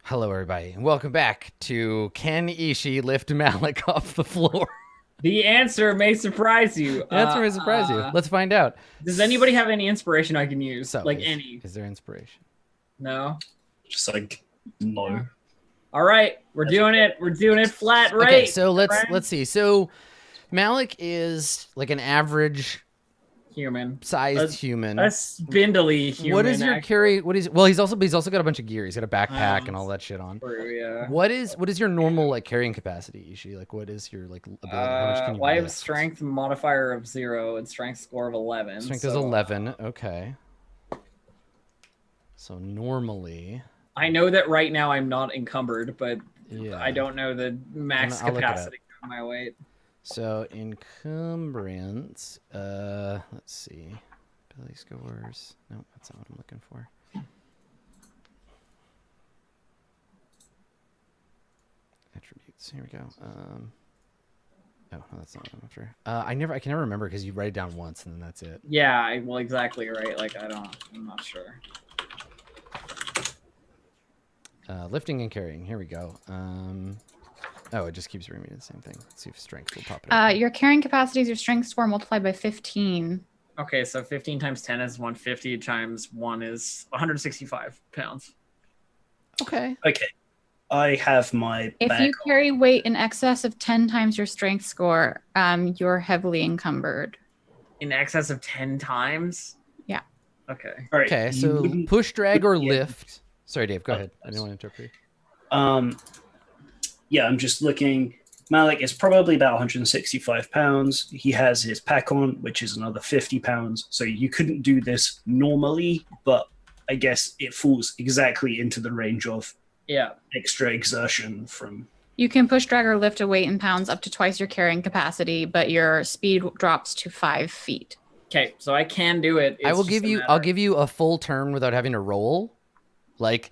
Hello, everybody, and welcome back to Can Ishii Lift Malik Off the Floor? The answer may surprise you. The answer may surprise you. Let's find out. Does anybody have any inspiration I can use? So, any? Is there inspiration? No? Just like, no. All right, we're doing it. We're doing it flat rate. Okay, so let's see. So Malik is like an average human sized human. A spindly human. What is your carry? Well, he's also got a bunch of gear. He's got a backpack and all that shit on. True, yeah. What is your normal like carrying capacity, Ishii? Like what is your like ability? How much can you I have a lift? strength modifier of 0 and strength score of 11. Strength is 11. Okay. So normally, I know that right now I'm not encumbered, but yeah. I don't know the max I'll look it up. capacity of my weight. So encumbrance, let's see. Ability scores. No, that's not what I'm looking for. Attributes. Here we go. Oh, no, that's not what I'm after. I can never remember because you write it down once and then that's it. Yeah, well, exactly right. Like I'm not sure. Lifting and carrying. Here we go. Oh, it just keeps reading me the same thing. Let's see if strength will pop it up. Your carrying capacity is your strength score multiplied by 15. Okay, so 15 times 10 is 150 times 1 is 165 pounds. Okay. Okay. I have my If bag you carry weight in excess of 10 times your strength score, you're heavily encumbered. In excess of 10 times? Yeah. Okay. All right, Okay, you so wouldn't- push, drag, or yeah. lift. Sorry, Dave, go ahead. I didn't want to interrupt you. Yeah, I'm just looking. Malik is probably about 165 pounds. He has his pack on, which is another 50 pounds. So you couldn't do this normally, but I guess it falls exactly into the range of extra exertion from... You can push, drag, or lift a weight in pounds up to twice your carrying capacity, but your speed drops to 5 feet. Okay, so I can do it. I'll give you a full turn without having to roll. Like,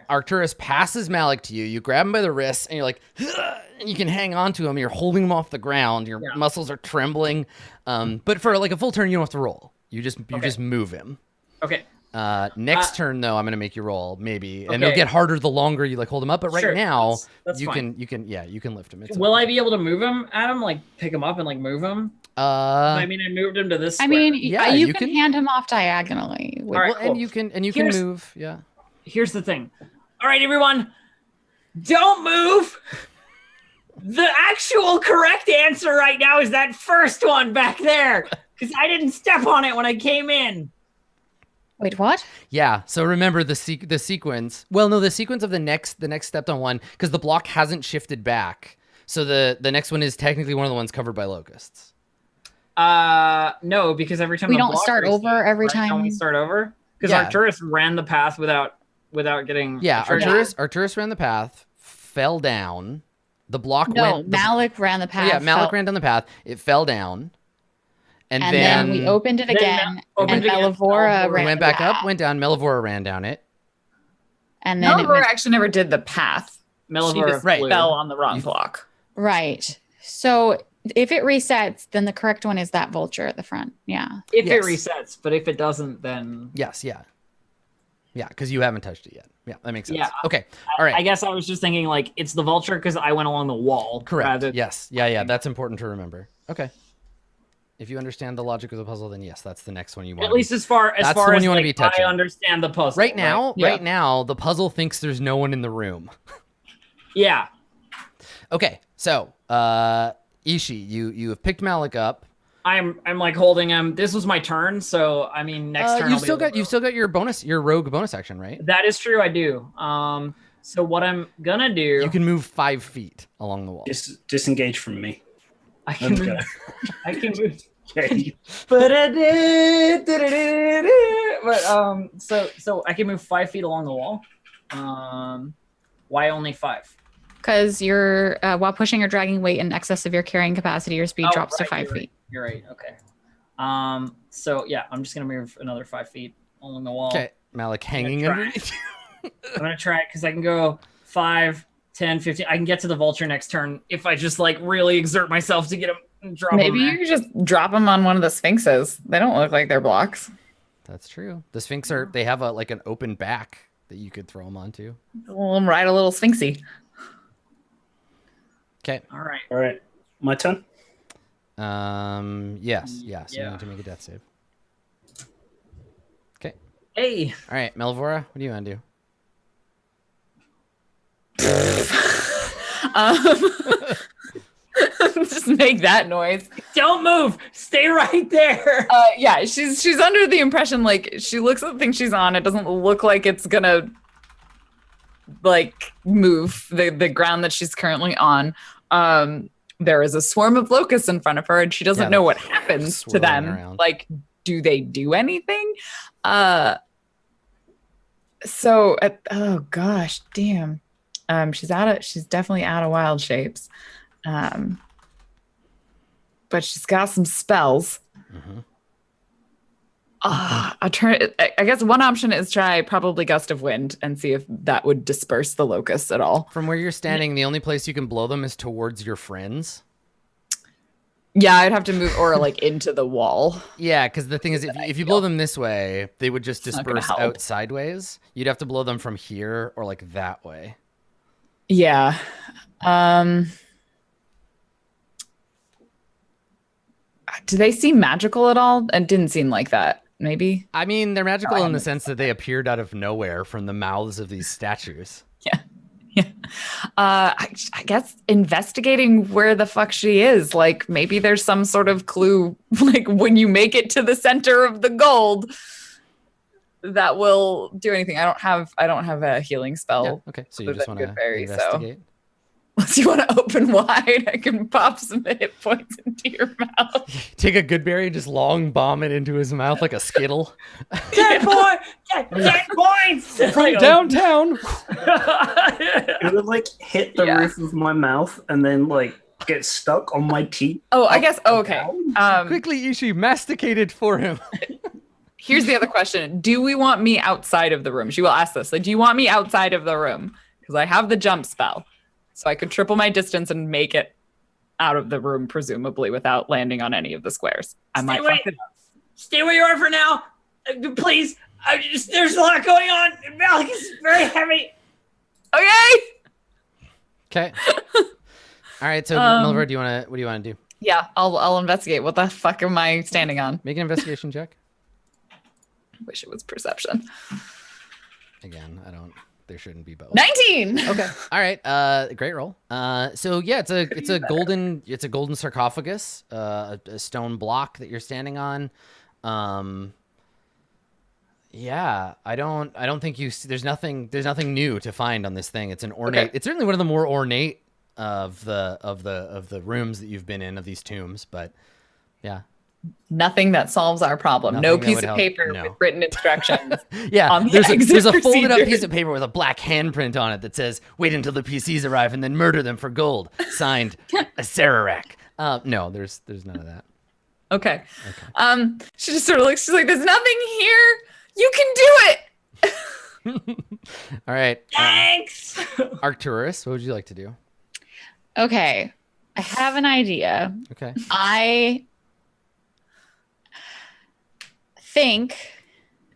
Arcturus passes Malik to you. You grab him by the wrists, and you're like, and you can hang on to him. You're holding him off the ground. Your muscles are trembling. But for like a full turn, you don't have to roll. You just move him. Okay. Next turn, though, I'm gonna make you roll maybe, and it'll get harder the longer you like hold him up. But right now, that's you fine. can lift him. Will I be able to move him, Adam? Like pick him up and like move him? I mean, I moved him to this. I mean, yeah, you can hand him off diagonally. All right, cool. and you can move. Yeah. Here's the thing. All right, everyone, don't move. The actual correct answer right now is that first one back there, because I didn't step on it when I came in. Wait, what? Yeah. So remember the sequence. Well, no, the sequence of the next stepped on one because the block hasn't shifted back. So the next one is technically one of the ones covered by locusts. No, because every time we the don't block start resets, over every right? time. Don't we start over? Because Yeah. Arcturus ran the path without getting. Yeah, Arcturus ran the path, fell down. The block went. Malik ran the path. Yeah, Malik ran down the path. It fell down, and then we opened it again. And Melavora went back up, went down. Melavora ran down it. And then Melavora actually never did the path. Melavora She just fell on the wrong block. Right. So if it resets, then the correct one is that vulture at the front. Yeah. If it resets, but if it doesn't, then yes, yeah, because you haven't touched it yet. Yeah, that makes sense. Yeah. Okay. All right. I guess I was just thinking like it's the vulture because I went along the wall. Correct. Yes. Yeah. That's important to remember. Okay. If you understand the logic of the puzzle, then yes, that's the next one you want. At least as far as you want to be touching. I understand the puzzle. Right now, the puzzle thinks there's no one in the room. Yeah. Okay. So, Ishii, you have picked Malik up. I'm like holding him. This was my turn, so I mean next turn. You've still got your rogue bonus action, right? That is true. I do. So what I'm gonna do? You can move 5 feet along the wall. Disengage from me. I can move. I can move. Okay. But so I can move 5 feet along the wall. Why only 5? Because you're while pushing or dragging weight in excess of your carrying capacity, your speed drops to 5 feet. You're right. Okay. So yeah, I'm just gonna move another 5 feet along the wall. Okay, Malik hanging underneath. I'm gonna try it because I can go 5, 10, 15. I can get to the vulture next turn if I just like really exert myself to get him and drop Maybe him. you could just drop them on one of the sphinxes. They don't look like they're blocks. That's true. The Sphinx they have like an open back. that you could throw them onto? We'll ride a little sphinxy. Okay. All right. All right. My turn? Yes. Yeah. So you need to make a death save. Okay. Hey. All right, Melvora, what do you want to do? Just make that noise. Don't move. Stay right there. Yeah, she's under the impression, like, she looks at the thing she's on. It doesn't look like it's gonna like move the ground that she's currently on. There is a swarm of locusts in front of her, and she doesn't know what happens to them. Around. Like, do they do anything? Oh gosh, damn. She's definitely out of wild shapes. But she's got some spells. Mm-hmm. I guess one option is try probably Gust of Wind and see if that would disperse the locusts at all. From where you're standing, the only place you can blow them is towards your friends. Yeah, I'd have to move or like into the wall. Yeah, because the thing is, if you blow them this way, they would just disperse out sideways. You'd have to blow them from here or like that way. Yeah. Do they seem magical at all? It didn't seem like that. Maybe. I mean, they're magical in the sense that they appeared out of nowhere from the mouths of these statues. Yeah. Yeah. I guess investigating where the fuck she is. Like, maybe there's some sort of clue, like when you make it to the center of the gold, that will do anything. I don't have a healing spell. Yeah, okay, so you just want to investigate. Unless you want to open wide, I can pop some hit points into your mouth. Take a good berry and just long bomb it into his mouth like a skittle. 10 points! From downtown! It would like hit the roof of my mouth and then like get stuck on my teeth. Oh, I guess, okay. Quickly, Ishi, masticate it for him. Here's the other question. Do we want me outside of the room? She will ask this. Like, do you want me outside of the room? Because I have the jump spell. So I could triple my distance and make it out of the room, presumably, without landing on any of the squares. I might fuck it up. Stay where you are for now. Please. There's a lot going on. Malik is very heavy. Okay. All right, so Milver, what do you want to do? Yeah, I'll investigate. What the fuck am I standing on? Make an investigation check. Wish it was perception. Again, there shouldn't be both. 19. Okay. All right. Great roll. So yeah, it's a golden sarcophagus, a stone block that you're standing on. Yeah, I don't think there's nothing new to find on this thing. It's an ornate. Okay. It's certainly one of the more ornate of the rooms that you've been in, of these tombs, but yeah. Nothing that solves our problem. Nothing no piece of paper with written instructions. Yeah, there's a folded up piece of paper with a black handprint on it that says, "Wait until the PCs arrive and then murder them for gold." Signed, a Sararak. No, there's none of that. Okay. She just sort of looks. She's like, "There's nothing here. You can do it." All right. Thanks. Arcturus, what would you like to do? Okay, I have an idea. Okay. I think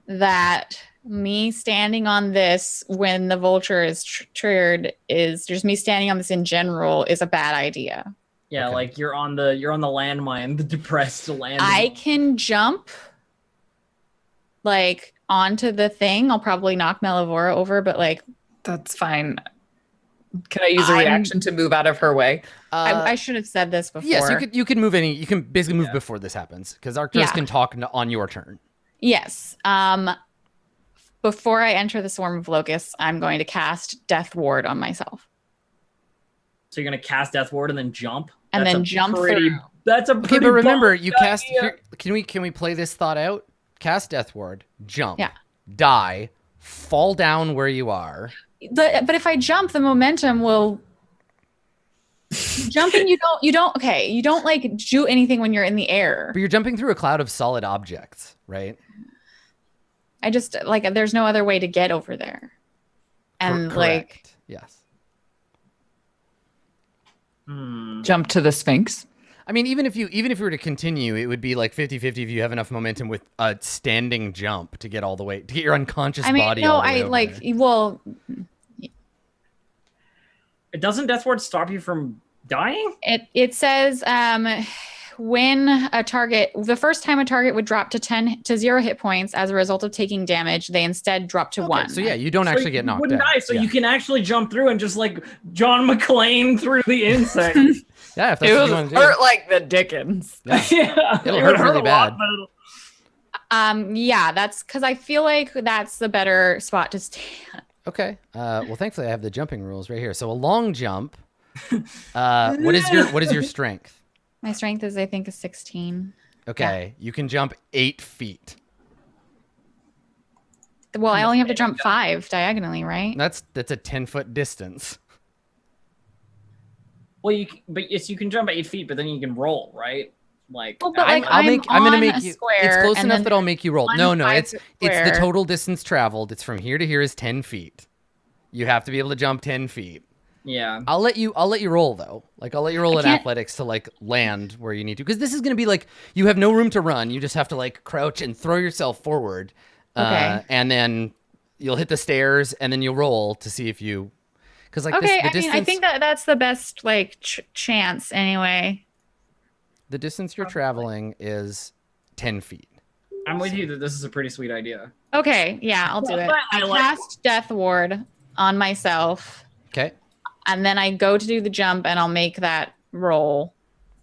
that me standing on this when the vulture is triggered is just me standing on this in general is a bad idea. Yeah, okay. Like you're on the landmine, the depressed landmine. I can jump like onto the thing. I'll probably knock Melivora over, but like that's fine. Can I use a reaction to move out of her way? I should have said this before. Yes, you can move you can basically move before this happens because Arcturus can talk on your turn. Yes. Before I enter the swarm of locusts, I'm going to cast Death Ward on myself. So you're going to cast Death Ward and then jump? And then jump through. That's a pretty Okay, but remember, you cast... Here, can we play this thought out? Cast Death Ward, jump, yeah. Die, fall down where you are. But if I jump, the momentum will... Jumping, you don't like do anything when you're in the air. But you're jumping through a cloud of solid objects, right? I just like there's no other way to get over there. And yes. Jump to the Sphinx. I mean, even if you were to continue, it would be like 50-50 if you have enough momentum with a standing jump to get all the way to get your unconscious body. No, all the way I over like. there. Well, Doesn't Death Ward stop you from dying? it says when a target, the first time a target would drop to 0 hit points as a result of taking damage, they instead drop to 1. So yeah, you don't actually get knocked wouldn't out. die, so you can actually jump through and just like John McClane through the insect. Yeah, if that's It what was you want to hurt do. like the Dickens. Yeah, It'll it hurt would really a lot, bad. but Yeah, that's because I feel like that's the better spot to stand. Okay. Well, thankfully I have the jumping rules right here. So a long jump. What is your strength? My strength is, I think, a 16. Okay, you can jump 8 feet. Well, I only have to jump 5 diagonally, right? That's a 10-foot distance. well, you can jump 8 feet, but then you can roll, right? Like, Well, but like I'm gonna on make a you. square, It's close and enough then that I'll make you roll. one No, five it's the square. total distance traveled. It's from here to here is 10 feet. You have to be able to jump 10 feet. yeah. I'll let you roll though. Like I'll let you roll in can't- athletics to like land where you need to, because this is gonna be like you have no room to run. You just have to like crouch and throw yourself forward. Okay. And then you'll hit the stairs and then you'll roll to see if you, because like Okay, the I distance. mean, I think that's the best like chance anyway. The distance you're traveling is 10 feet. I'm with you that this is a pretty sweet idea. Okay, yeah, I'll do it. I I like- cast Death Ward on myself, Okay. and then I go to do the jump, and I'll make that roll.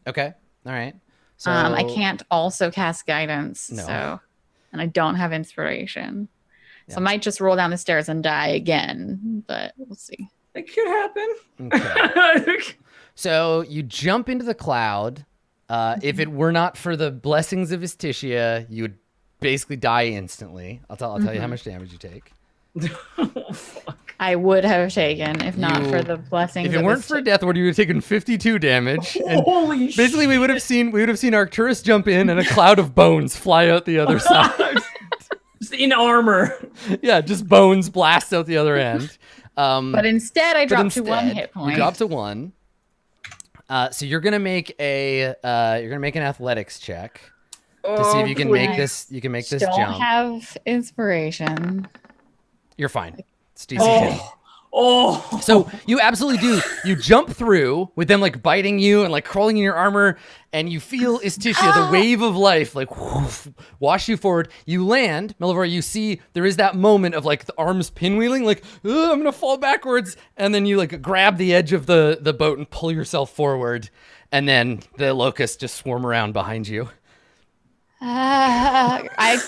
Okay. All right. So I can't also cast Guidance, No. so, and I don't have Inspiration, so Yeah. I might just roll down the stairs and die again. But we'll see. It could happen. Okay. So you jump into the cloud. If it were not for the blessings of Istitia, you would basically die instantly. I'll tell you how much damage you take. Oh, fuck. I would have taken if not for the blessings. If it of weren't his for Death Ward, you would have taken 52 damage. And Holy shit. basically, we would have seen Arcturus jump in and a cloud of bones fly out the other side. Just in armor. Yeah, just bones blast out the other end. But instead, I dropped to 1 hit point. You drop to 1. So you're gonna make an athletics check to see if you can make this. You can make this Don't jump. have Inspiration. You're fine. It's DC 10. Oh. So you absolutely do. You jump through with them like biting you and like crawling in your armor, and you feel Istitia, the wave of life, like whoosh, wash you forward. You land, Melivora. You see there is that moment of like the arms pinwheeling, like I'm gonna fall backwards, and then you like grab the edge of the boat and pull yourself forward, and then the locusts just swarm around behind you. I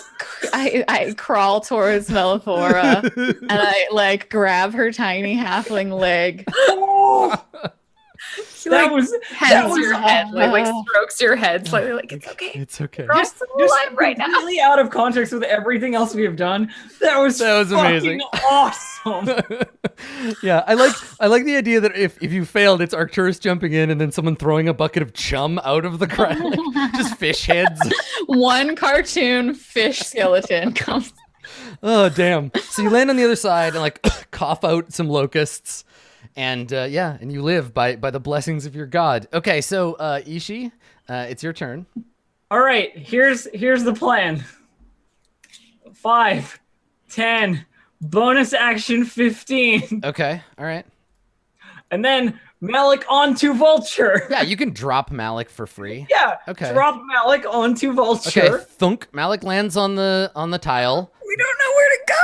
crawl towards Melifora and I like grab her tiny halfling leg. That was Pets your head, like strokes your head slightly, like it's okay. It's okay. We're still alive right now. completely out of context with everything else we have done. That was amazing. Awesome. Yeah, I like the idea that if you failed, it's Arcturus jumping in and then someone throwing a bucket of chum out of the ground, like, just fish heads. One cartoon fish skeleton comes. Oh damn! So you land on the other side and like cough out some locusts, and and you live by the blessings of your god. Okay, so Ishi, it's your turn. All right, here's the plan. 5, 10, bonus action 15, Okay, all right. and then Malik onto Vulture. Yeah, you can drop Malik for free. Yeah. Okay. Drop Malik onto Vulture. Okay, thunk. Malik lands on the tile. We don't know where to go.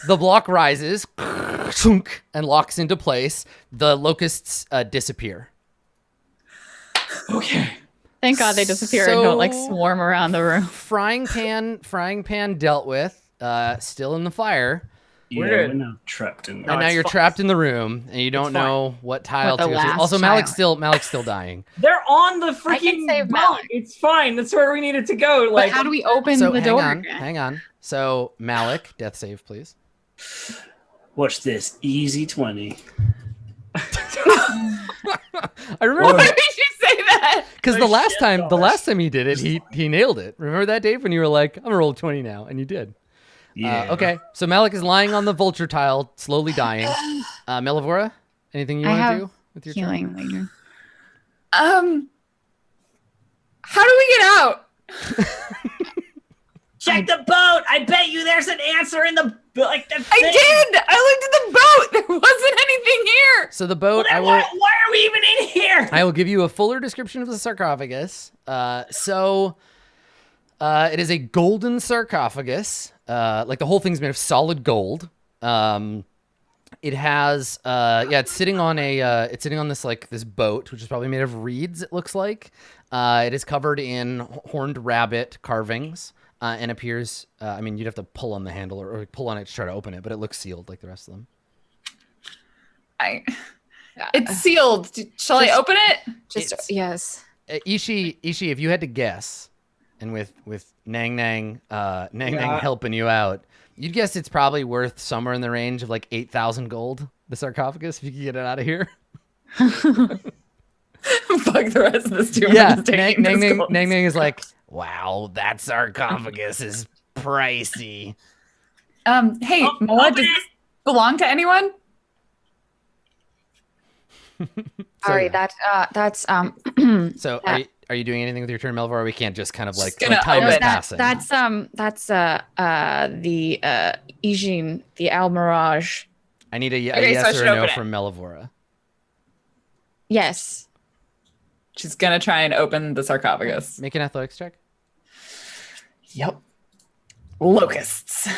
The block rises, thunk, and locks into place. The locusts disappear. Okay. Thank God they disappear and don't like swarm around the room. Frying pan dealt with. Still in the fire. Yeah, We're we're now trapped in And there. now it's you're fine. trapped in the room, and you don't It's fine. know what tile What to the go to. last Also, child. Malik's still dying. They're on the I can freaking save boat. Malik. It's fine. That's where we needed to go. But Like, how do we open So the hang door on, again? hang on. So Malik, death save, please. Watch this. Easy 20. I remember Why did you say that? because Oh, the last shit, time Thomas. he did it, he nailed it. Remember that, Dave, when you were like, "I'm gonna roll 20 now," and you did. Yeah. Okay, so Malik is lying on the vulture tile, slowly dying. Melivora, anything you I want to have do with your Healing later. How do we get out? Check the boat. I bet you there's an answer in the I did. I looked at the boat. There wasn't anything here. So the boat. Well, why are we even in here? I will give you a fuller description of the sarcophagus. It is a golden sarcophagus. Like the whole thing's made of solid gold. It has it's sitting on this boat, which is probably made of reeds, it looks like. It is covered in horned rabbit carvings, and appears you'd have to pull on the handle or pull on it to try to open it, but it looks sealed like the rest of them. It's sealed. Shall I open it? Yes. Ishi, if you had to guess, and with Nang helping you out, you'd guess it's probably worth somewhere in the range of like 8,000 gold, the sarcophagus, if you could get it out of here. Fuck the rest of this too. Yeah, Nang is like, wow, that sarcophagus is pricey. Hey, Moa, does this belong to anyone? Sorry, that's So are you doing anything with your turn, Melvor? We can't just kind of like gonna time open is it. passing. that's the Ijin, the Almirage. I need a Okay, so I yes or should a no open it. from Melvora. Yes. She's gonna try and open the sarcophagus. Make an athletics check. Yep. Locusts.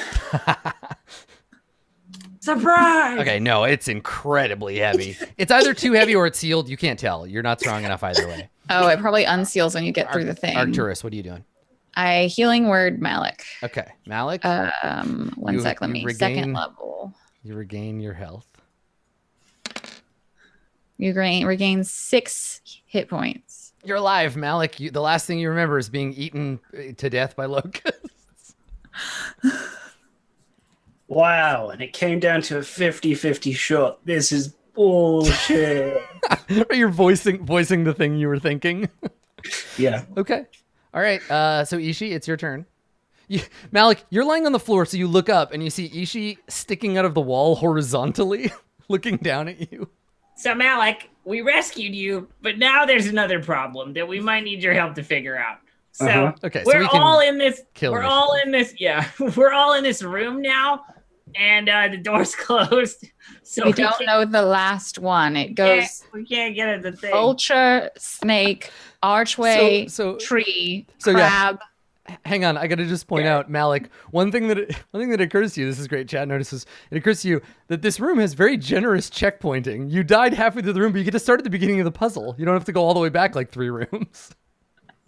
Surprise! Okay, no, it's incredibly heavy. It's either too heavy or it's sealed. You can't tell. You're not strong enough either way. Oh, it probably unseals when you get through the thing. Arcturus, what are you doing? I healing word Malik. Okay, Malik, One sec, let me second level. you regain your health. You regain 6 hit points. You're alive, Malik. The last thing you remember is being eaten to death by locusts. Wow, and it came down to a 50-50 shot. This is bullshit. You're voicing the thing you were thinking. Yeah. Okay. All right. So Ishi, it's your turn. Malik, you're lying on the floor, so you look up and you see Ishi sticking out of the wall horizontally, looking down at you. So Malik, we rescued you, but now there's another problem that we might need your help to figure out. So Okay, so we're we can all in this. kill We're this all in this. Yeah, we're all in this room now, and the door's closed. So We don't know the last one. It goes we can't get at the thing. vulture, snake, archway, So- tree, so yeah. crab. Hang on, I gotta just point out, Malik. One thing that occurs to you. This is great. Chat notices. It occurs to you that this room has very generous checkpointing. You died halfway through the room, but you get to start at the beginning of the puzzle. You don't have to go all the way back like 3 rooms.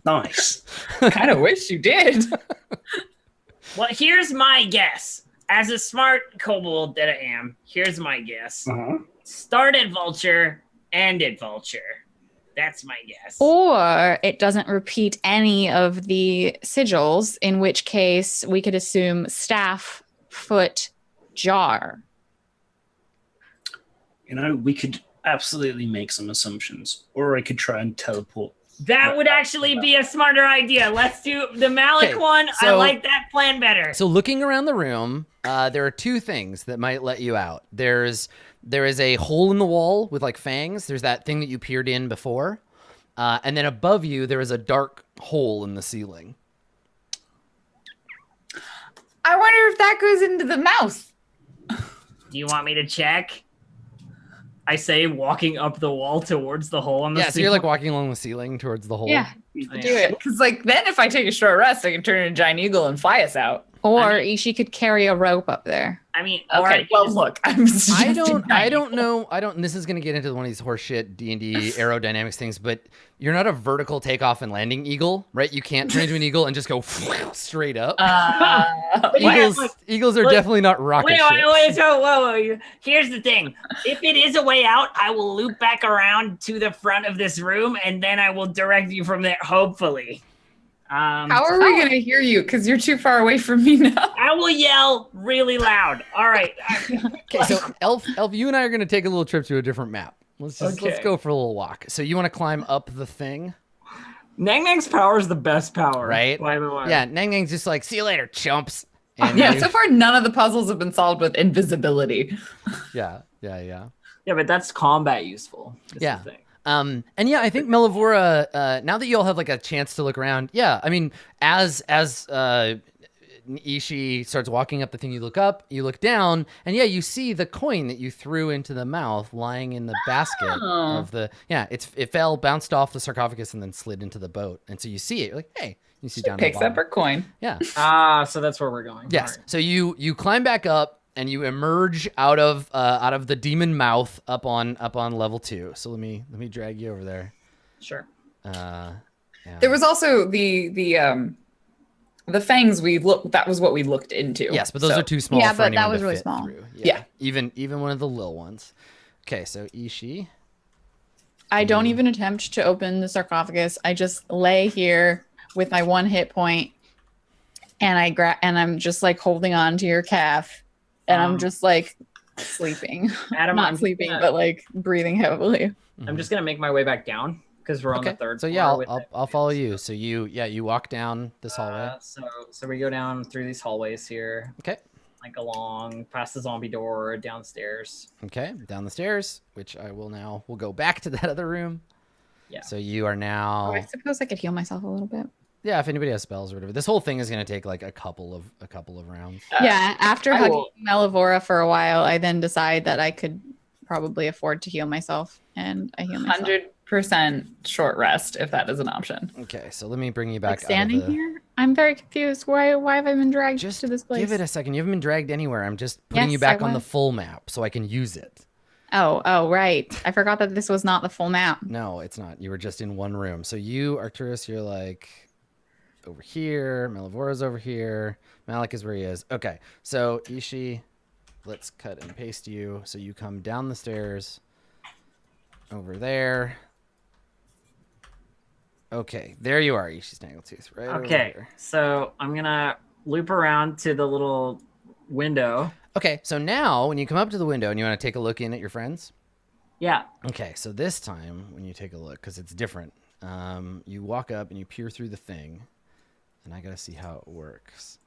Nice. Kind of wish you did. Well, here's my guess. As a smart kobold that I am, here's my guess. Start at vulture, end at vulture. That's my guess. Or it doesn't repeat any of the sigils, in which case we could assume staff, foot, jar. You know, we could absolutely make some assumptions, or I could try and teleport. That would actually be a smarter idea. Let's do the Malik one. I so- like that plan better. So looking around the room, there are 2 things that might let you out. There is a hole in the wall with like fangs. There's that thing that you peered in before. And then above you, there is a dark hole in the ceiling. I wonder if that goes into the mouth. Do you want me to check? I say, walking up the wall towards the hole on the Yeah, so you're like walking along the ceiling towards the hole. Yeah, Do it. Because like then if I take a short rest, I can turn into a giant eagle and fly us out. or she could carry a rope up there. I mean, Okay, well look, I'm I don't know. And this is going to get into one of these horseshit D&D aerodynamics things, but you're not a vertical takeoff and landing eagle, right? You can't turn into an eagle and just go straight up. Eagles are definitely not rocket ships. Whoa. Here's the thing. If it is a way out, I will loop back around to the front of this room, and then I will direct you from there, hopefully. How are we going to hear you? Because you're too far away from me now. I will yell really loud. All right. Okay, so Elf, you and I are going to take a little trip to a different map. Let's go for a little walk. So you want to climb up the thing? Nang Nang's power is the best power, right? By the way. Yeah, Nang Nang's just like, see you later, chumps. And Yeah, so far none of the puzzles have been solved with invisibility. Yeah. Yeah, but that's combat useful. That's Yeah. the thing. And yeah, I think Melivora, now that you all have like a chance to look around, yeah, I mean, as Ishi starts walking up the thing, you look up, you look down, and yeah, you see the coin that you threw into the mouth lying in the basket of the, it fell, bounced off the sarcophagus, and then slid into the boat. And so you see it, you're like, hey, you see down picks up her coin. Yeah. So that's where we're going. Yes. Right. So you climb back up and you emerge out of the demon mouth up on level 2. So let me drag you over there. Sure. Yeah. There was also the fangs that was what we looked into. Yes, but those are too small. Yeah, for but anyone that was to really fit small. through. Yeah. Even one of the little ones. Okay, so Ishi. I don't even attempt to open the sarcophagus. I just lay here with my 1 hit point, and I'm just like holding on to your calf, and I'm just like sleeping. Adam, not sleeping, but like breathing heavily. I'm just gonna make my way back down because we're on the third. So floor yeah, with I'll follow you. So you walk down this hallway. So we go down through these hallways here. Okay. Like along past the zombie door, downstairs. Okay, down the stairs, which we'll go back to that other room. Yeah. So you are now. Oh, I suppose I could heal myself a little bit. Yeah, if anybody has spells or whatever. This whole thing is going to take like a couple of rounds. Yeah, after hugging Melivora for a while, I then decide that I could probably afford to heal myself, and I heal myself. 100% short rest if that is an option. Okay, so let me bring you back. Like standing here? I'm very confused. Why have I been dragged to this place? Give it a second. You haven't been dragged anywhere. I'm just putting you back on the full map so I can use it. Oh, right. I forgot that this was not the full map. No, it's not. You were just in one room. So you, Arcturus, you're like over here. Melivora's over here. Malik is where he is. Okay, so Ishi, let's cut and paste you. So you come down the stairs over there. Okay, there you are, Ishi Snaggletooth. Right. Okay, so I'm gonna loop around to the little window. Okay, so now when you come up to the window and you want to take a look in at your friends. Yeah. Okay, so this time when you take a look, because it's different, you walk up and you peer through the thing, and I gotta see how it works.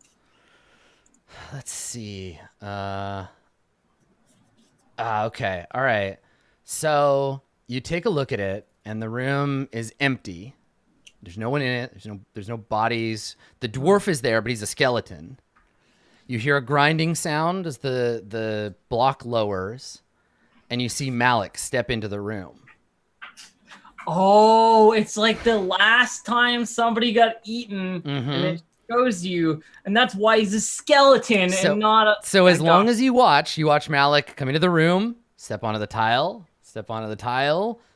Let's see. Okay, all right. So you take a look at it, and the room is empty. There's no one in it. There's no bodies. The dwarf is there, but he's a skeleton. You hear a grinding sound as the block lowers, and you see Malik step into the room. Oh, it's like the last time somebody got eaten, Mm-hmm. and it shows you, and that's why he's a skeleton and not a. So as long as you watch Malik come into the room, step onto the tile,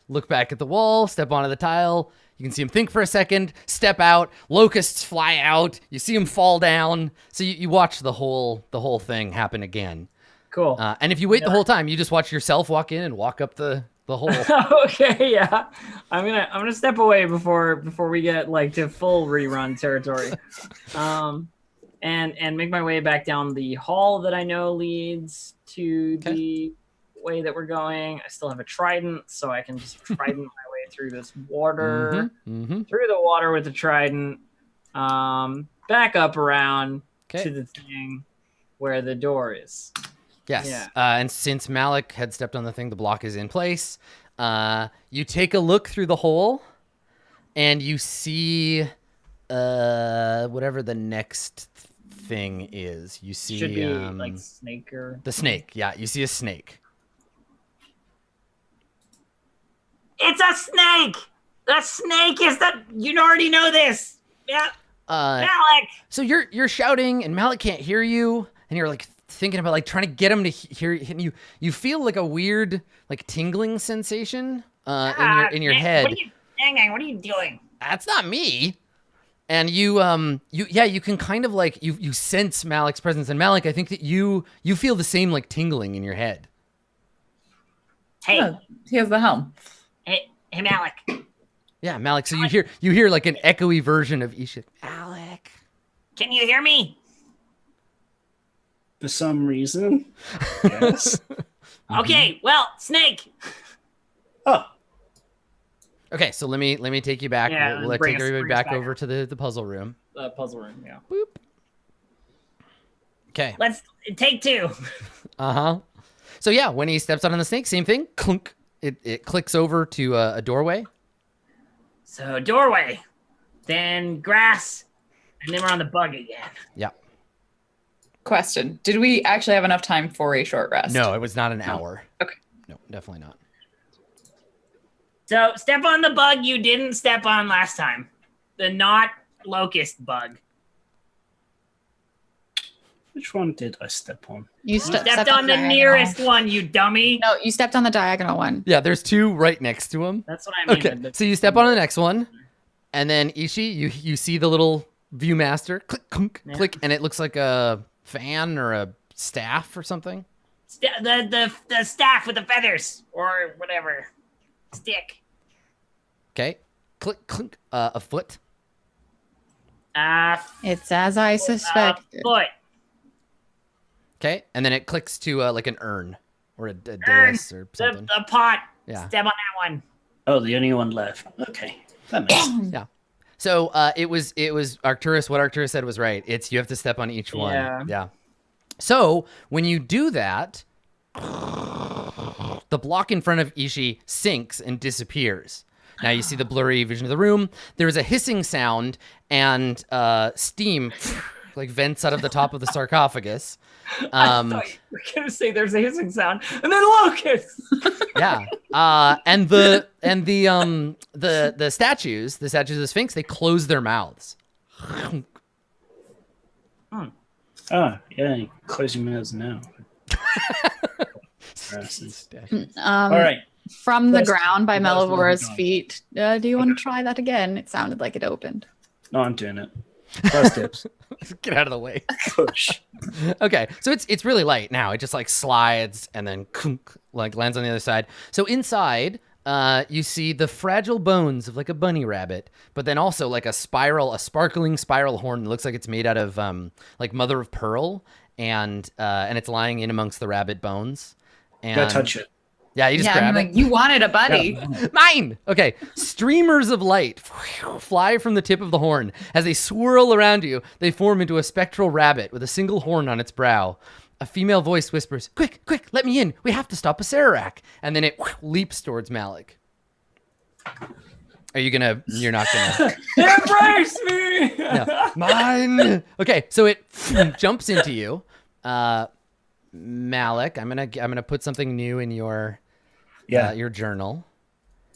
look back at the wall, step onto the tile. You can see him think for a second, step out, locusts fly out, you see him fall down. So you watch the whole thing happen again. Cool. And if you wait the whole time, you just watch yourself walk in and walk up the hole. Okay, yeah. I'm gonna step away before we get like to full rerun territory. And make my way back down the hall that I know leads to the way that we're going. I still have a trident, so I can just trident my way through this water, through the water with the trident, back up around to the thing where the door is. Yes. Yeah. And since Malik had stepped on the thing, the block is in place. You take a look through the hole, and you see whatever the next thing is. You see should be like snake or the snake. Yeah, you see a snake. It's a snake. The snake is the. You already know this. Yeah. Malik. So you're shouting, and Malik can't hear you, and you're like thinking about like trying to get him to hear. And you feel like a weird like tingling sensation in your head. What are you doing? That's not me. And you can kind of like you sense Malik's presence, and Malik, I think that you feel the same like tingling in your head. Hey, oh, he has the helm. Hey, Malik. Yeah, Malik. So you hear like an echoey version of Isha. Malik, can you hear me? For some reason, yes. Okay, well, snake. Oh. Okay, so let me take you back. Yeah, we'll take everybody back over to the puzzle room. The puzzle room, yeah. Boop. Okay. Let's take two. So yeah, when he steps out on the snake, same thing. Clunk. It clicks over to a doorway. So doorway, then grass, and then we're on the bug again. Yeah. Question: did we actually have enough time for a short rest? No, it was not an hour. Okay. No, definitely not. So step on the bug you didn't step on last time. The not locust bug. Which one did I step on? You Stepped on the nearest one, you dummy. No, you stepped on the diagonal one. Yeah, there's two right next to him. That's what I mean. Okay, so you step on the next one, and then Ishi, you see the little Viewmaster, click, clunk, click, and it looks like a fan or a staff or something. The staff with the feathers or whatever. Stick. Okay, click, clunk, a foot. It's as I suspected. Foot. Okay, and then it clicks to like an urn or a dais or something. The pot. Yeah. Step on that one. Oh, the only one left. Okay, that makes sense. Yeah. So it was Arcturus. What Arcturus said was right. It's you have to step on each one. Yeah. So when you do that, the block in front of Ishi sinks and disappears. Now you see the blurry vision of the room. There is a hissing sound and steam like vents out of the top of the sarcophagus. I thought you were gonna say there's a hissing sound and then locusts. Yeah. And the statues, the statues of the Sphinx, they close their mouths. Oh, yeah, close your mouths now. All right. From the ground by Melivor's feet. Do you want to try that again? It sounded like it opened. No, I'm doing it. First tips. Get out of the way. Push. Okay, so it's really light now. It just like slides and then like lands on the other side. So inside, you see the fragile bones of like a bunny rabbit, but then also like a sparkling spiral horn that looks like it's made out of like mother of pearl, and it's lying in amongst the rabbit bones. And Go touch it. yeah, you just grab it. Like, you wanted a buddy. Yeah. Mine! Okay. Streamers of light fly from the tip of the horn. As they swirl around you, they form into a spectral rabbit with a single horn on its brow. A female voice whispers, "Quick, quick, let me in. We have to stop a Sararak." And then it leaps towards Malik. You're not gonna. Embrace me! No. Mine! Okay, so it jumps into you. Malik, I'm gonna put something new in your journal,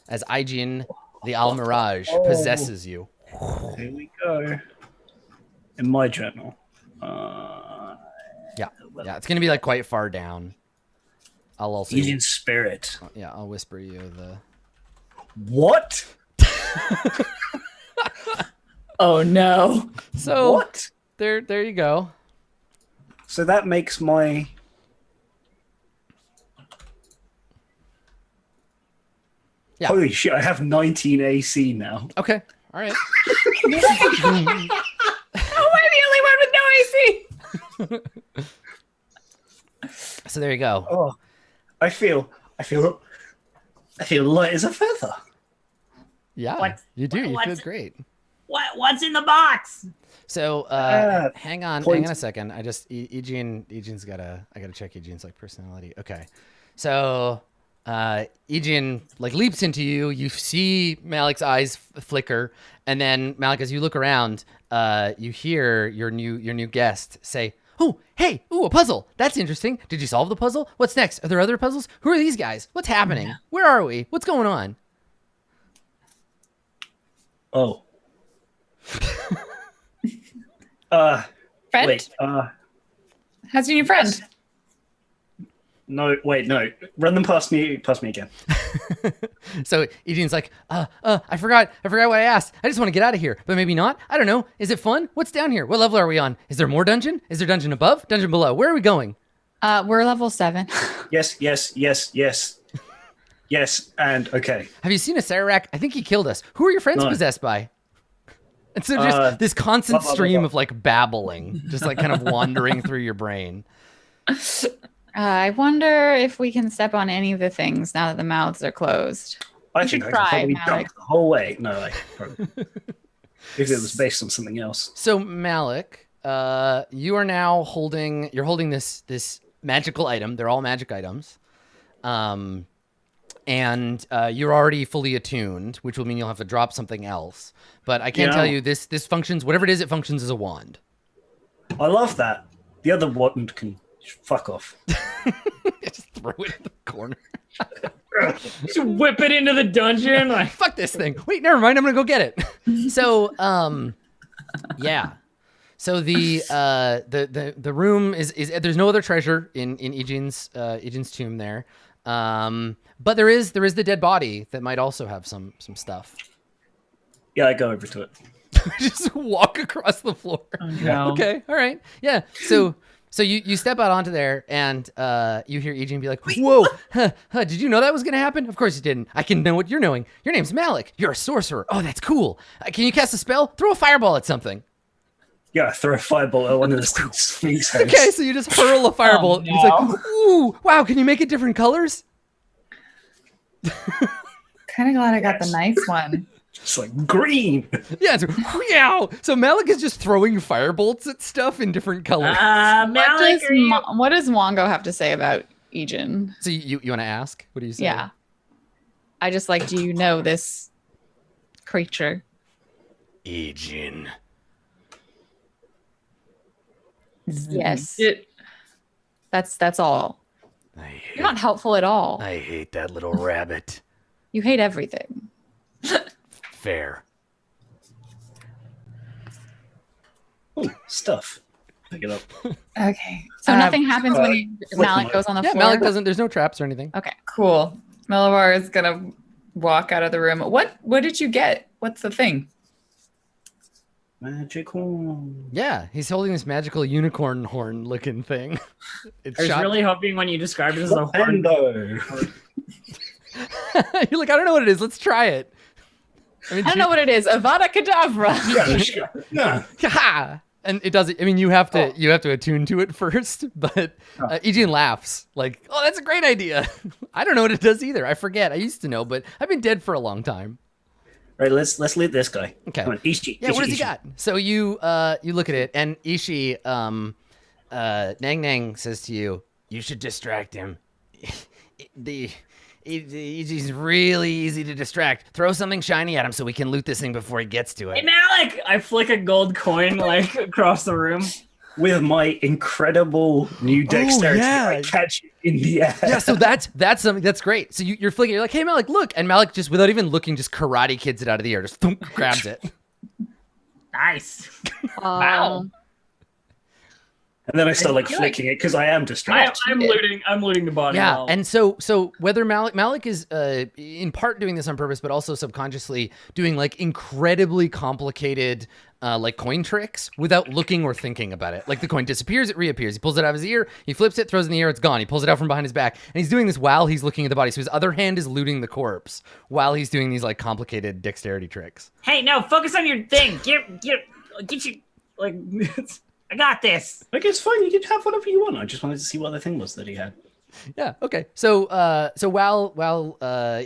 as Aegean the Almirage possesses you. Here we go. In my journal. Yeah, it's gonna be like quite far down. I'll also Aegean spirit. Yeah, I'll whisper you the. What? Oh no. So What? There you go. So that makes my. Yeah. Holy shit! I have 19 AC now. Okay. All right. Am I the only one with no AC? So there you go. Oh, I feel light as a feather. Yeah, you do. You feel great. What's in the box? So hang on a second. I just Aegean's I gotta check Aegean's like personality. Okay. So Aegean like leaps into you. You see Malik's eyes flicker, and then Malik, as you look around, you hear your new guest say, "Oh, hey, a puzzle. That's interesting. Did you solve the puzzle? What's next? Are there other puzzles? Who are these guys? What's happening? Where are we? What's going on?" Oh. Friend? Wait. How's your new friend? No. Wait. No. Run them past me again. So Aegean's like, I forgot what I asked. I just want to get out of here, but maybe not. I don't know. Is it fun? What's down here? What level are we on? Is there more dungeon? Is there dungeon above? Dungeon below? Where are we going? We're level 7. Yes. Yes. And okay. Have you seen a Sararak? I think he killed us. Who are your friends possessed by? And so just this constant stream of like babbling, just like kind of wandering through your brain. I wonder if we can step on any of the things now that the mouths are closed. I You think should I could try, probably Malik. jump the whole way. No, I probably. If it was based on something else. So Malik, you are now holding this magical item. They're all magic items. and you're already fully attuned, which will mean you'll have to drop something else. But I can tell you this functions, whatever it is, it functions as a wand. I love that. The other wand can fuck off. Just throw it in the corner. Just whip it into the dungeon. Like, fuck this thing. Wait, never mind. I'm gonna go get it. So, yeah. So the room is there's no other treasure in Eugene's tomb there, but there is the dead body that might also have some stuff. Yeah, I go over to it. Just walk across the floor. oh, no. Okay, all right, yeah. So you step out onto there and you hear Eugene be like, "Whoa, did you know that was gonna happen? Of course you didn't. I can know what you're knowing. Your name's Malik. You're a sorcerer. Oh, that's cool. Can you cast a spell? Throw a fireball at something." Yeah, throw a fireball at one of the sphinx heads. Okay, so you just hurl a fireball. Oh, no. He's like, "Ooh, wow! Can you make it different colors?" Kind of glad I got the nice one. It's like green. Yeah, it's meow. So Malik is just throwing firebolts at stuff in different colors. Malik, What does Mongo have to say about Ejin? So you want to ask? What do you say? Yeah. I just like, do you know this creature? Ejin. Yes. That's all. You're not helpful at all. I hate that little rabbit. You hate everything. Fair. Ooh, stuff. Pick it up. Okay. So nothing happens when Malik goes on the Yeah, floor? Malik doesn't. There's no traps or anything. Okay. Cool. Milibar is gonna walk out of the room. What did you get? What's the thing? Magic horn. Yeah, he's holding this magical unicorn horn looking thing. It's I was shot. really hoping when you described it as a horn. Endo. You're like, I don't know what it is. Let's try it. I don't know what it is. Avada Kedavra. Yeah. And it doesn't. I mean, you have to attune to it first. But Eugene laughs like, "Oh, that's a great idea." I don't know what it does either. I forget. I used to know, but I've been dead for a long time. Right, let's lead this guy. Okay. Come on, Ishi. Yeah, what does he Ishi. got? So you look at it, and Ishi, Nang Nang says to you, "You should distract him. He's really easy to distract. Throw something shiny at him so we can loot this thing before he gets to Hey, it." Malik! I flick a gold coin like across the room. With my incredible new dexterity, yeah. I catch it in the air. Yeah, so that's something that's great. So you're flicking, you're like, "Hey, Malik, look," and Malik just without even looking, just karate kids it out of the air, just thump, grabs it. Nice. Wow. And then I start like flicking it because I am distracted. I'm looting the body. Yeah, well. and so whether Malik is in part doing this on purpose, but also subconsciously doing like incredibly complicated like coin tricks without looking or thinking about it. Like the coin disappears, it reappears. He pulls it out of his ear, he flips it, throws it in the air, it's gone. He pulls it out from behind his back, and he's doing this while he's looking at the body. So his other hand is looting the corpse while he's doing these like complicated dexterity tricks. Hey, no, focus on your thing. Get you like. I got this. Like, it's fine. You can have whatever you want. I just wanted to see what the thing was that he had. Yeah. Okay. So while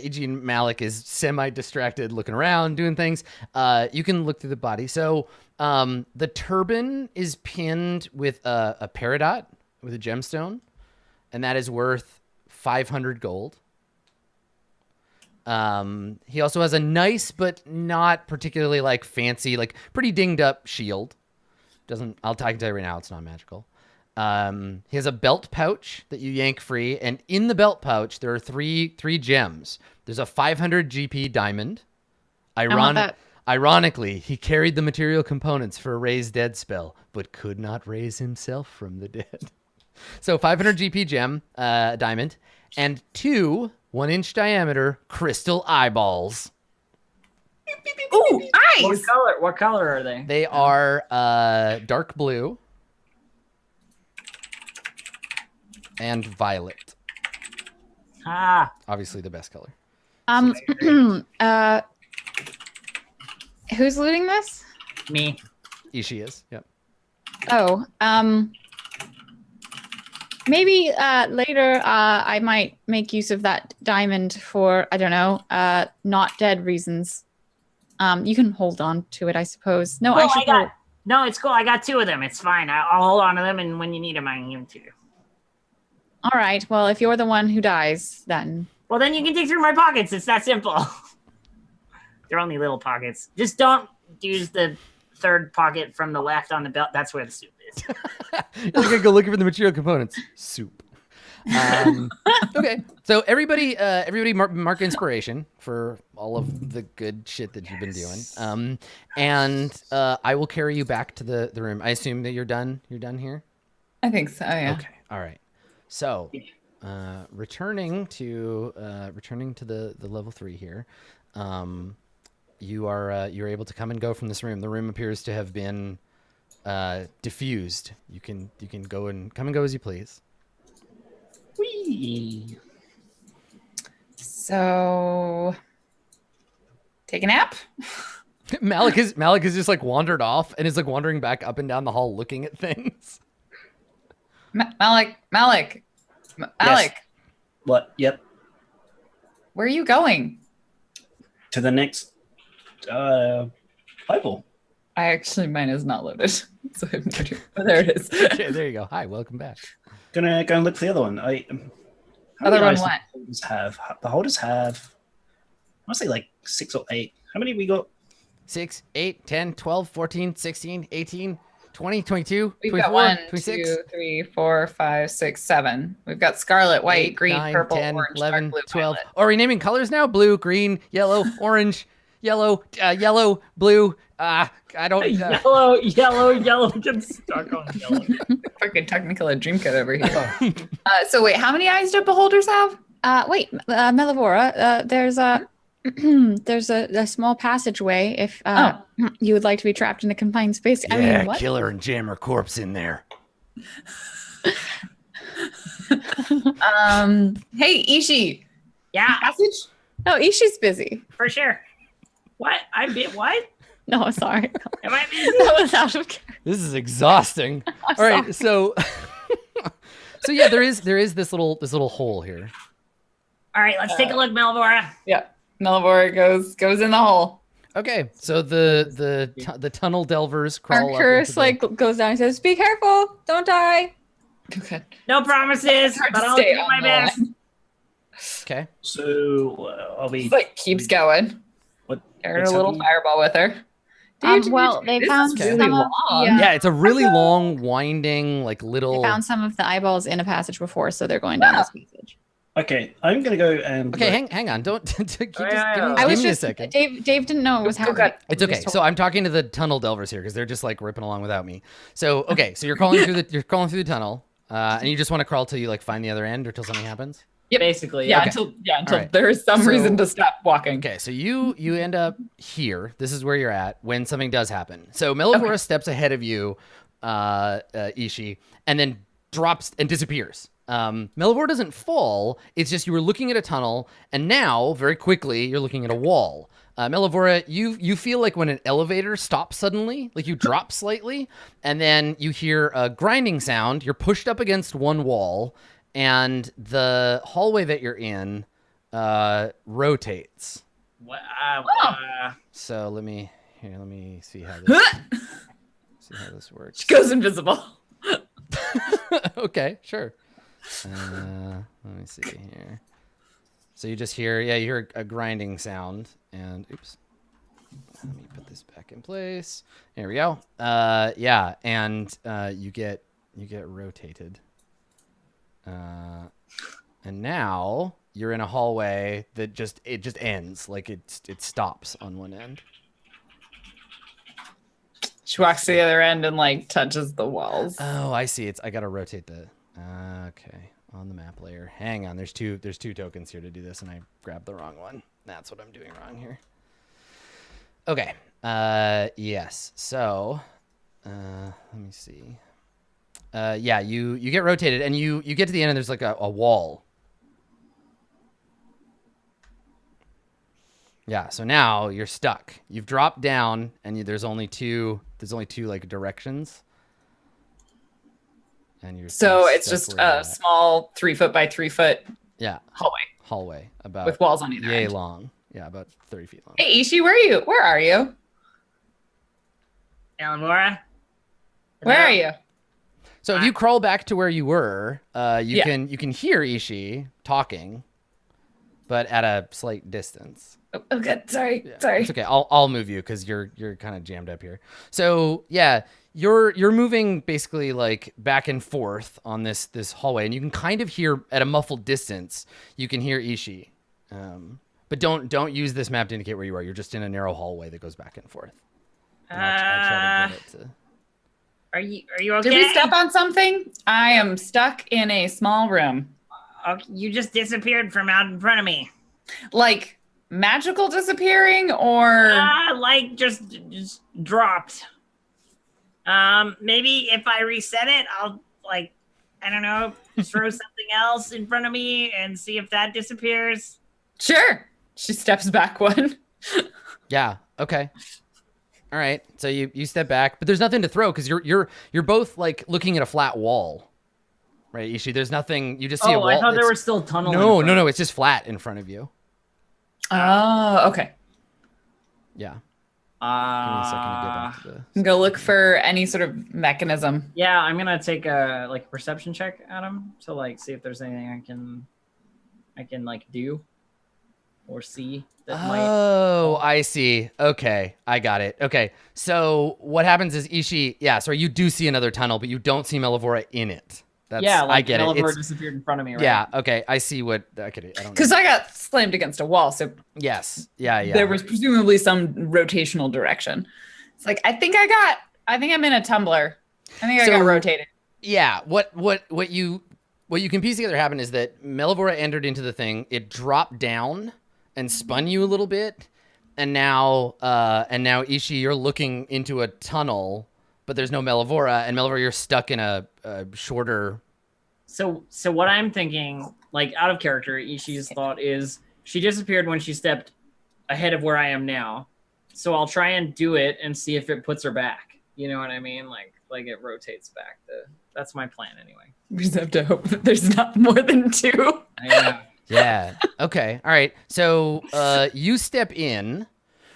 Eugene Malik is semi-distracted, looking around, doing things, you can look through the body. So the turban is pinned with a peridot with a gemstone, and that is worth 500 gold. He also has a nice but not particularly like fancy, like pretty dinged up shield. I can tell you right now, it's not magical. He has a belt pouch that you yank free, and in the belt pouch there are three gems. There's a 500 GP diamond. Ironically, he carried the material components for a raise dead spell, but could not raise himself from the dead. So 500 GP gem, diamond, and 2 1-inch diameter crystal eyeballs. Ooh, eyes! What color are they? They are dark blue and violet. Ah. Obviously the best color. Who's looting this? Me. Ishi is. Yep. Oh, maybe later I might make use of that diamond for, I don't know, not dead reasons. You can hold on to it, I suppose. No, No, it's cool. I got 2 of them. It's fine. I'll hold on to them, and when you need them, I can give them to you. All right. Well, if you're the one who dies, then Well, then you can dig through my pockets. It's that simple. They're only little pockets. Just don't use the third pocket from the left on the belt. That's where the soup is. You're gonna go looking for the material components. Soup. Okay, so everybody mark inspiration for all of the good shit that you've been doing. And I will carry you back to the room. I assume that you're done. You're done here. I think so. Yeah. Okay. All right. So, returning to the level 3 here. You're able to come and go from this room. The room appears to have been diffused. You can go and come and go as you please. Whee! So, take a nap. Malik has just like wandered off and is like wandering back up and down the hall looking at things. Malik. Yes. What? Yep. Where are you going? To the next Bible. Mine is not loaded. So I have no idea. Oh, there it is. Okay, there you go. Hi, welcome back. Gonna go and look for the other one. How Other many one eyes what? do the holders have? The holders have, I want to say like 6 or 8. How many we got? 6, 8, 10, 12, 14, 16, 18, 20, 22, We've 24, got 1, 26. 2, 3, 4, 5, 6, 7. We've got scarlet, white, 8, green, 9, purple, 10, orange, 11, dark blue, 12. violet. Oh, are we naming colors now? Blue, green, yellow, orange, yellow, blue. I don't. Yellow. Get stuck on yellow. Fucking Technicolor Dreamcoat over here. So wait, how many eyes do beholders have? Melivora, there's a there's a small passageway if you would like to be trapped in a confined space. I mean, what? Killer and jammer corpse in there. Hey, Ishi. Yeah, Passage? No, Ishi's busy. for sure. What? I bit what? No, I'm sorry. Am I busy? That was out of character. This is exhausting. All right, so yeah, there is this little hole here. All right, let's take a look, Melvora. Yeah. Melvora goes in the hole. Okay, so the tunnel delvers crawl Arcturus up. Into goes down and says, "Be careful, don't die." Okay. No promises, hard but to I'll stay do on my the best. line. Okay. So are we? It's like keeps going. What? Carrying what's a little happening? fireball with her. Well, they This found is really some of long. Yeah, it's a really long, winding, like little. They found some of the eyeballs in a passage before, so they're going down this passage. Okay, I'm gonna go and. Okay, look. hang on. Don't just give I was me a just second. Dave didn't know it was happening. It's okay. So I'm talking to the tunnel delvers here because they're just like ripping along without me. So okay, so you're crawling through the tunnel, and you just want to crawl till you like find the other end or till something happens. Yep. Basically, Yeah, yeah. until Alright. there is some So- reason to stop walking. Okay, so you end up here. This is where you're at when something does happen. So Melivora steps ahead of you, Ishi, and then drops and disappears. Melivora doesn't fall. It's just you were looking at a tunnel, and now very quickly you're looking at a wall. Melivora, you feel like when an elevator stops suddenly, like you drop slightly, and then you hear a grinding sound. You're pushed up against one wall, and the hallway that you're in rotates. So let me see how this works. She goes invisible. Okay, sure. Let me see here. So you just hear, you hear a grinding sound, and oops. Let me put this back in place. There we go. Yeah, and you get rotated. And now you're in a hallway that just ends, like it stops on one end. She walks to the other end and like touches the walls. Oh, I see. I gotta rotate the. Okay, on the map layer. Hang on. There's two tokens here to do this, and I grabbed the wrong one. That's what I'm doing wrong here. Okay. Yes. So, let me see. Yeah, you get rotated, and you get to the end, and there's like a wall. Yeah. So now you're stuck. You've dropped down, and there's only two like directions. And you're So it's stuck just where you're a at. small 3 foot by 3 foot hallway about with walls on either yay end. long. Yeah, about 30 feet long. Hey Ishi, where are you? Melvora. Where are you? So if you crawl back to where you were, you Yeah. can hear Ishi talking. but at a slight distance. Oh, good. Sorry. Yeah, Sorry. it's okay. I'll move you because you're kind of jammed up here. So yeah, you're moving basically like back and forth on this hallway, and you can kind of hear at a muffled distance. You can hear Ishi, but don't use this map to indicate where you are. You're just in a narrow hallway that goes back and forth. And I'll try to get it to... Are you okay? Did we step on something? I am stuck in a small room. You just disappeared from out in front of me. Like magical disappearing, or like just dropped. Maybe if I reset it, I'll like, I don't know, throw something else in front of me and see if that disappears. Sure. She steps back one. Yeah. Okay. All right. So you step back, but there's nothing to throw because you're both like looking at a flat wall, right, Ishi? There's nothing. You just see a wall. I thought there was still tunnel. No. It's just flat in front of you. Oh, okay. Yeah. Give me a second to get back to the... Go look for any sort of mechanism. Yeah, I'm gonna take a like perception check at him to like see if there's anything I can like do or see. I see. Okay, I got it. Okay, so what happens is Ishi, sorry, you do see another tunnel, but you don't see Melavora in it. I get Melavora it. disappeared in front of me, right? Yeah, okay, I see what... I don't know. Because I got slammed against a wall, so... Yes, yeah. There was presumably some rotational direction. It's like, I think I'm in a tumbler. I think I got rotated. Yeah, what you can piece together happened is that Melavora entered into the thing, it dropped down and spun you a little bit, and now Ishi, you're looking into a tunnel, but there's no Melavora, and Melavora, you're stuck in a shorter... So what I'm thinking, like out of character, Ishi's thought is she disappeared when she stepped ahead of where I am now. So I'll try and do it and see if it puts her back. You know what I mean? Like it rotates back. That's my plan anyway. We just have to hope that there's not more than two. Yeah. Okay. All right. So you step in,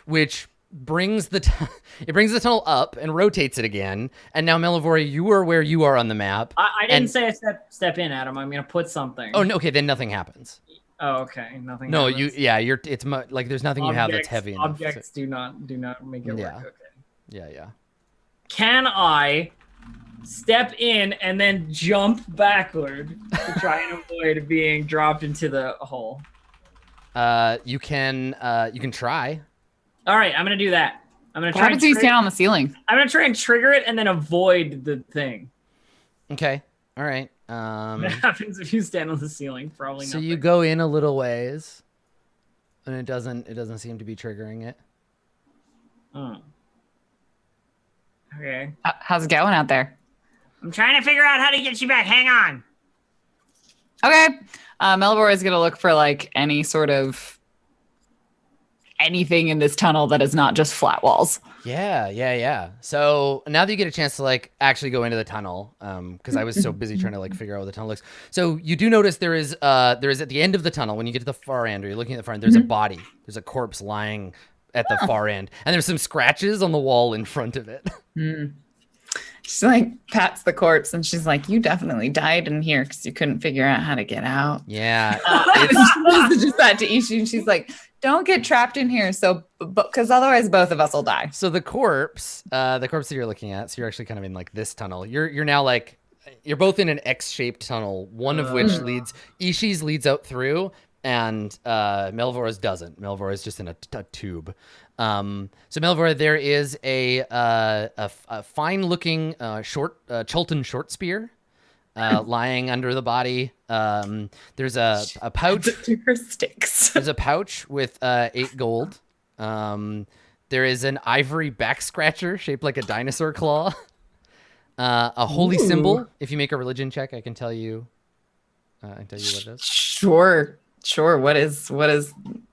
which brings the tunnel up and rotates it again. And now, Melavora, you are where you are on the map. I didn't say I step in, Adam. I'm gonna put something. Oh no. Okay. Then nothing happens. Oh, okay. Nothing. No. happens. It's like there's nothing you have that's heavy enough. Objects do not make it work. Okay. Yeah. Can I step in and then jump backward to try and avoid being dropped into the hole? You can try. All right, I'm gonna do that. I'm gonna try. What happens when you stand on the ceiling? I'm gonna try and trigger it and then avoid the thing. Okay. All right. What happens if you stand on the ceiling? Probably so nothing. you go in a little ways, and it doesn't seem to be triggering it. Okay. How's it going out there? I'm trying to figure out how to get you back. Hang on. Okay. Melavora is gonna look for like any sort of anything in this tunnel that is not just flat walls. Yeah. So now that you get a chance to like actually go into the tunnel, because I was so busy trying to like figure out what the tunnel looks. So you do notice there is at the end of the tunnel, when you get to the far end, or you're looking at the far end, there's a body. There's a corpse lying at the far end, and there's some scratches on the wall in front of it. She like pats the corpse and she's like, "You definitely died in here because you couldn't figure out how to get out." Yeah. It's just that to Ishi, and she's like, "Don't get trapped in here, so because otherwise both of us will die." So the corpse that you're looking at, so you're actually kind of in like this tunnel. You're now like, you're both in an X-shaped tunnel, one of which Ishi's leads out through, and Melvora's doesn't. Melvora's just in a tube. So Melvora, there is a fine-looking Chultan short spear lying under the body. There's a pouch. Her sticks. There's a pouch with 8 gold. There is an ivory back scratcher shaped like a dinosaur claw. A holy symbol. If you make a religion check, I can tell you. I can tell you what it is. Sure. What is?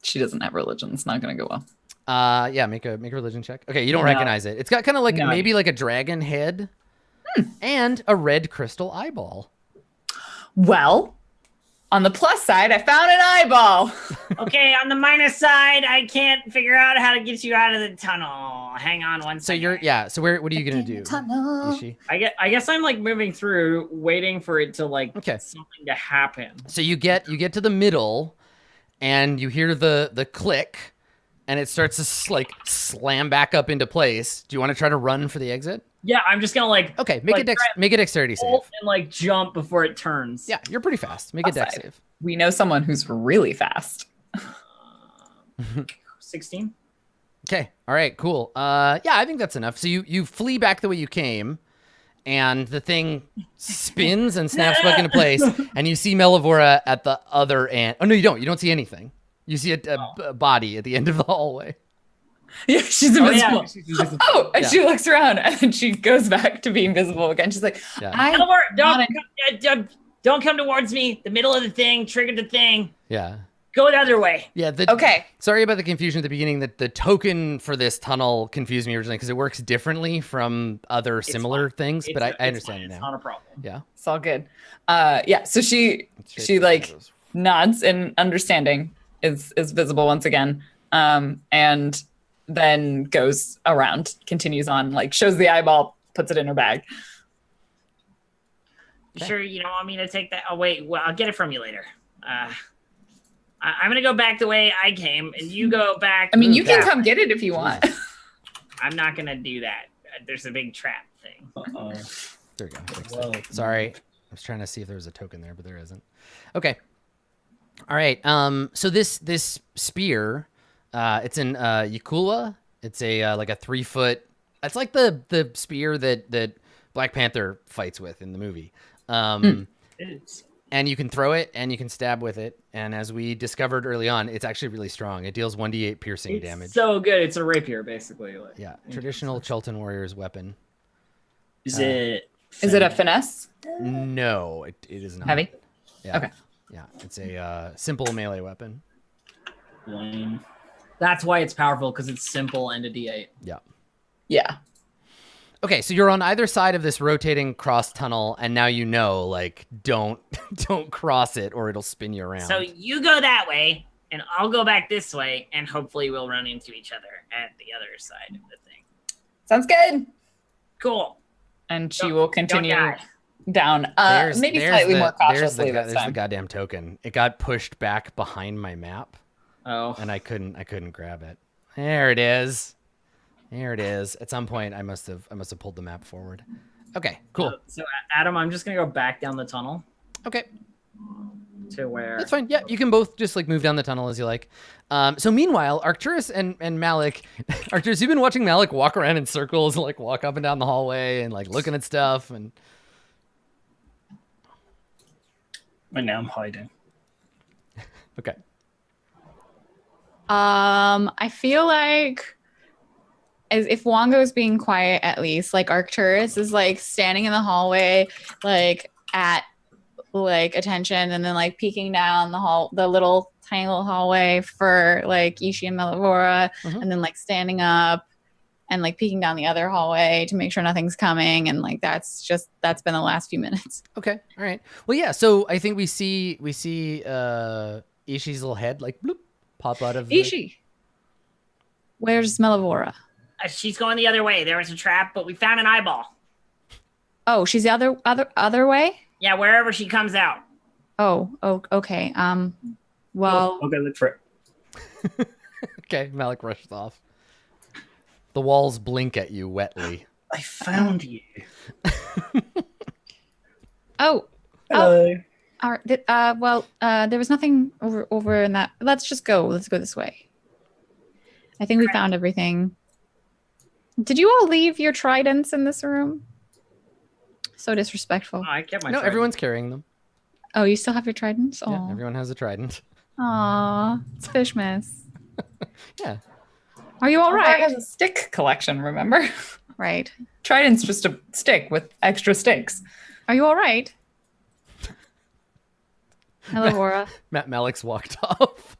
She doesn't have religion. It's not going to go well. Yeah, make a religion check. Okay, you don't recognize it. It's got kind of like maybe like a dragon head and a red crystal eyeball. Well, on the plus side, I found an eyeball. Okay, on the minus side, I can't figure out how to get you out of the tunnel. Hang on one second. So what are you gonna do, Ishi? I guess I'm like moving through, waiting for it to like something to happen. So you get to the middle. and you hear the click, and it starts to like slam back up into place. Do you want to try to run for the exit? Yeah, I'm just gonna like. Okay, make a dexterity save. And like jump before it turns. Yeah, you're pretty fast. Make a dex save. We know someone who's really fast. 16. Okay. All right. Cool. Yeah, I think that's enough. So you flee back the way you came, and the thing spins and snaps back into place, and you see Melivora at the other end. Oh no, you don't. You don't see anything. You see a body at the end of the hallway. Yeah, she's invisible. Yeah, she's invisible. Oh, and she looks around, and then she goes back to being visible again. She's like, don't come towards me. The middle of the thing triggered the thing. Yeah. Go the other way. Yeah. Okay. Sorry about the confusion at the beginning. That the token for this tunnel confused me originally because it works differently from other similar things. But I understand it now. It's not a problem. Yeah. It's all good. Yeah. So she like nods in understanding, is visible once again, and then goes around, continues on, like shows the eyeball, puts it in her bag. You sure you don't want me to take that? Oh wait, well I'll get it from you later. I'm gonna go back the way I came, and you go back. I mean, you can come get it if you want. I'm not gonna do that. There's a big trap thing. Uh-oh. There we go. Well, Sorry. I was trying to see if there was a token there, but there isn't. Okay. All right. So this spear, it's in Yakula. It's a like a 3-foot. It's like the spear that Black Panther fights with in the movie. And you can throw it and you can stab with it. And as we discovered early on, it's actually really strong. It deals 1d8 piercing damage. So good. It's a rapier, basically. Like, yeah, traditional Chultan warrior's weapon. Is it a finesse? No, it is not. Heavy? Yeah. Okay. Yeah, it's a simple melee weapon. lame? That's why it's powerful, because it's simple and a D8. Yeah. Yeah. Okay, so you're on either side of this rotating cross tunnel, and now you know, like, don't cross it or it'll spin you around. So you go that way, and I'll go back this way, and hopefully we'll run into each other at the other side of the thing. Sounds good. Cool. And she will continue die. down. Maybe slightly more cautiously this there's time. the goddamn token. It got pushed back behind my map, Oh. and I couldn't grab it. There it is. There it is. At some point, I must have pulled the map forward. Okay, cool. So Adam, I'm just gonna go back down the tunnel Okay, to where. that's fine. Yeah, you can both just like move down the tunnel as you like. So meanwhile, Arcturus and Malik, Arcturus, you've been watching Malik walk around in circles and like walk up and down the hallway and like looking at stuff and. Right now I'm hiding. Okay. I feel like as if Wongo's being quiet, at least like Arcturus is like standing in the hallway, like at like attention, and then like peeking down the little tiny little hallway for like Ishi and Melivora, and then like standing up and like peeking down the other hallway to make sure nothing's coming, and like that's been the last few minutes. Okay. All right. Well, yeah. So I think we see Ishi's little head like bloop pop out of Ishi, where's Melivora? She's going the other way. There was a trap, but we found an eyeball. Oh, she's the other way. Yeah, wherever she comes out. Oh, okay. Well, I'll go look for it. Okay, Malik rushes off. The walls blink at you wetly. I found you. oh, Hello. all right. There was nothing over in that. Let's just go. Let's go this way. I think we found everything. Did you all leave your tridents in this room? So disrespectful. Oh, I kept my. No, trident. everyone's carrying them. Oh, you still have your tridents? Oh, Yeah, everyone has a trident. aw, it's fish miss. Yeah. Are you all Right. right? has a stick collection, remember? Right. Trident's just a stick with extra sticks. Are you all right? Hello, Laura. Malik's walked off.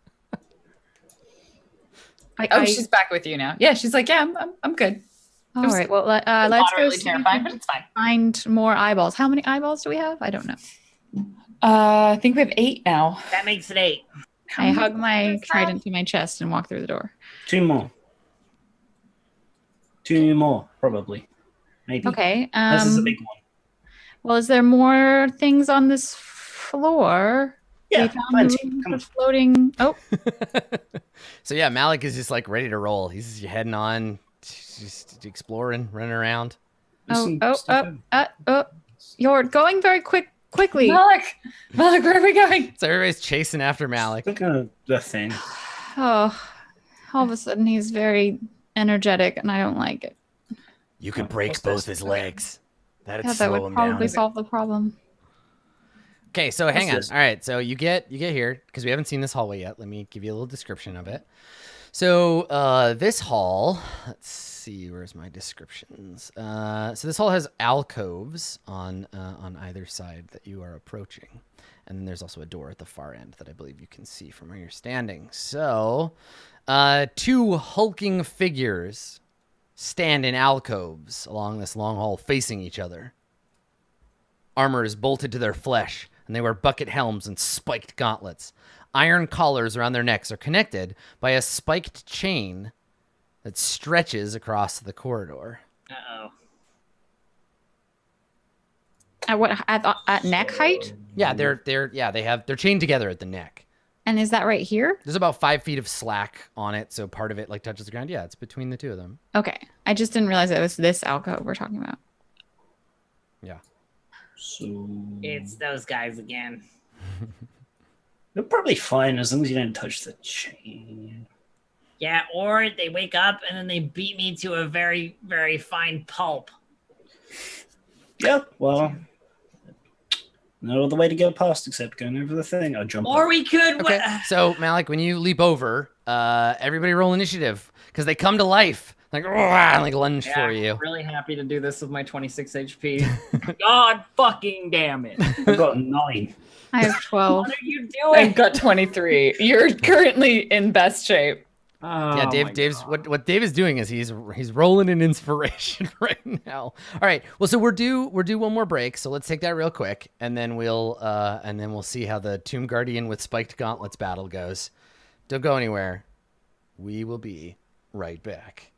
She's back with you now. Yeah, she's like, yeah, I'm good. All right. Well, let's go Moderately see terrifying, if but we it's fine. find more eyeballs. How many eyeballs do we have? I don't know. I think we have 8 now. That makes it 8. I hug my trident to my chest and walk through the door. 2 more. 2 more, probably. Maybe. Okay. This is a big one. Well, is there more things on this floor? Yeah, We found plenty. the room Come on. for floating. Oh, So yeah, Malik is just like ready to roll. He's heading on, just exploring, running around. you're going very quickly. Malik, where are we going? So everybody's chasing after Malik. Look at the thing. Oh, all of a sudden he's very energetic, and I don't like it. You could break both his legs. That'd Yeah, that slow would him probably down. solve the problem. Okay, so hang on. this? All right, so you get here because we haven't seen this hallway yet. Let me give you a little description of it. So this hall, let's see, where's my descriptions? So this hall has alcoves on either side that you are approaching, and then there's also a door at the far end that I believe you can see from where you're standing. So 2 hulking figures stand in alcoves along this long hall facing each other. Armor is bolted to their flesh, and they wear bucket helms and spiked gauntlets. Iron collars around their necks are connected by a spiked chain that stretches across the corridor. Uh-oh. At neck height? Yeah, they're chained together at the neck. And is that right here? There's about 5 feet of slack on it, so part of it like touches the ground. Yeah, it's between the two of them. Okay. I just didn't realize it was this alcove we're talking about. Yeah. So It's those guys again. they're probably fine as long as you don't touch the chain. Yeah, or they wake up and then they beat me to a very, very fine pulp. Yep. Well, no other way to get past except going over the thing. I'll jump. Or up. we could. Okay, so Malik, when you leap over, everybody roll initiative because they come to life. Like, and like lunge for you. I'm really happy to do this with my 26 HP. God fucking damn it. I've got 9. I have 12. What are you I've doing? got 23. You're currently in best shape. Yeah, Oh Dave's my God. what Dave is doing is he's rolling an inspiration right now. All right. Well, so we're due one more break, so let's take that real quick, and then we'll see how the Tomb Guardian with spiked gauntlets battle goes. Don't go anywhere. We will be right back.